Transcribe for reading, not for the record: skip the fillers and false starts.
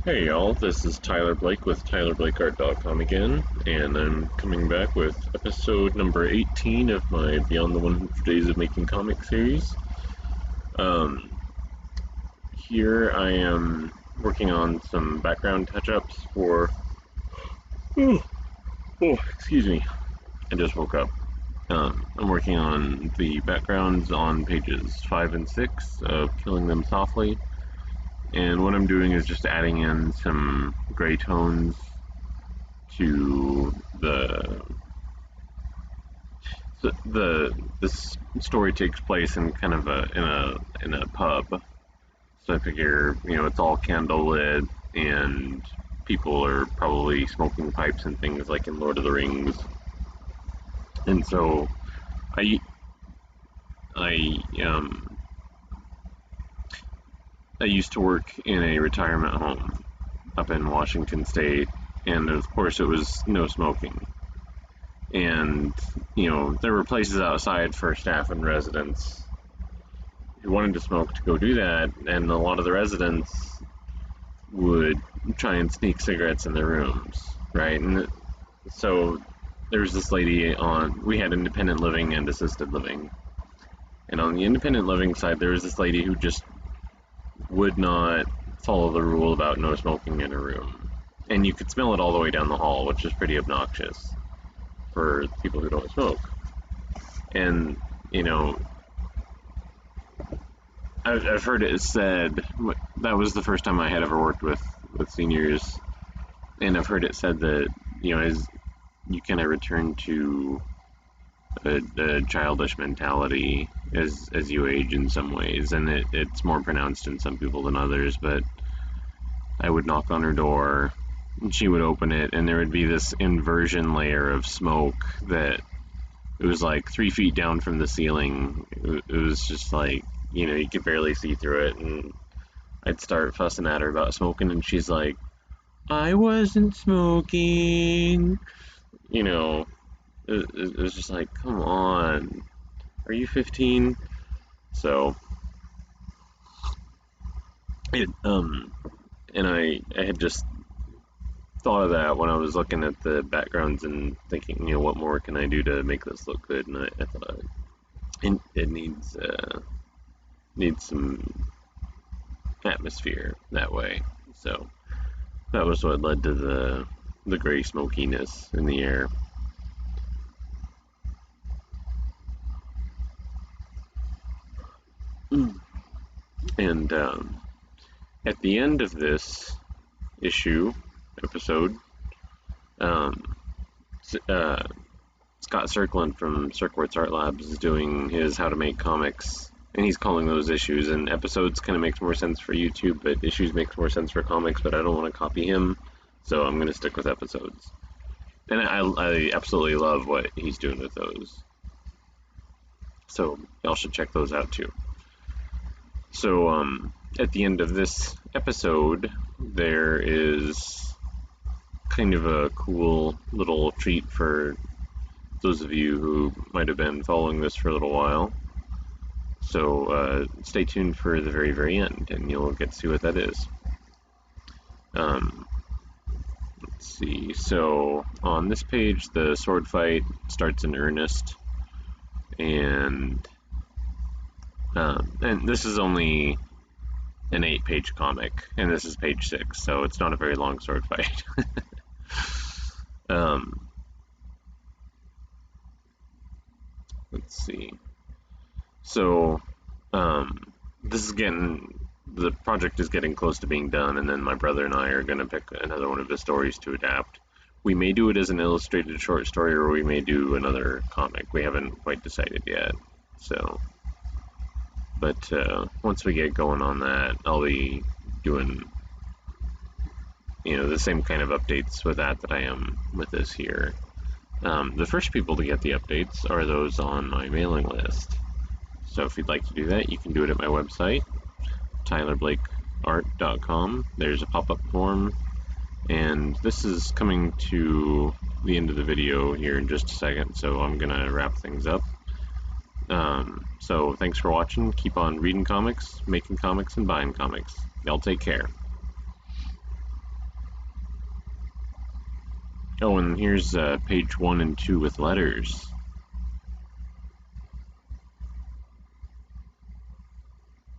Hey y'all, this is Tyler Blake with TylerBlakeArt.com again, and I'm coming back with episode number 18 of my Beyond the 100 Days of Making Comics series. Um, Here I am working on some background touch-ups for... excuse me, I just woke up. I'm working on the backgrounds on pages 5 and 6 of Killing Them Softly. And what I'm doing is just adding in some gray tones to this story takes place in kind of in a pub. So I figure, it's all candlelit and people are probably smoking pipes and things like in Lord of the Rings. And so I I I used to work in a retirement home up in Washington State, and of course it was no smoking. And, there were places outside for staff and residents who wanted to smoke to go do that, and a lot of the residents would try and sneak cigarettes in their rooms, right? And so there was this lady we had independent living and assisted living. And on the independent living side, there was this lady who just would not follow the rule about no smoking in her room. And you could smell it all the way down the hall, which is pretty obnoxious for people who don't smoke. And, I've heard it said, that was the first time I had ever worked with seniors, and I've heard it said that, as you kind of return to a childish mentality as you age in some ways, and it's more pronounced in some people than others. But I would knock on her door, and she would open it, and there would be this inversion layer of smoke that it was like 3 feet down from the ceiling. It was just like, you could barely see through it, and I'd start fussing at her about smoking, and she's like, I wasn't smoking. It was just like, come on, are you 15? So, and I had just thought of that when I was looking at the backgrounds and thinking, what more can I do to make this look good? And I thought it needs some atmosphere that way. So that was what led to the gray smokiness in the air. And at the end of this episode, Scott Cirkland from Cirkworth's Art Labs is doing his How to Make Comics, and he's calling those issues, and episodes kind of makes more sense for YouTube, but issues makes more sense for comics, but I don't want to copy him, so I'm going to stick with episodes. And I absolutely love what he's doing with those. So y'all should check those out too. So at the end of this episode, there is kind of a cool little treat for those of you who might have been following this for a little while. So stay tuned for the very, very end, and you'll get to see what that is. Let's see. So on this page, the sword fight starts in earnest, and this is only an 8-page comic, and this is page 6, so it's not a very long sword fight. Let's see. So the project is getting close to being done, and then my brother and I are going to pick another one of his stories to adapt. We may do it as an illustrated short story, or we may do another comic. We haven't quite decided yet. So, but once we get going on that, I'll be doing the same kind of updates with that I am with this here. The first people to get the updates are those on my mailing list. So if you'd like to do that, you can do it at my website, TylerBlakeArt.com. There's a pop-up form, and this is coming to the end of the video here in just a second, so I'm going to wrap things up. So thanks for watching. Keep on reading comics, making comics, and buying comics. Y'all take care. Oh, and here's page 1 and 2 with letters.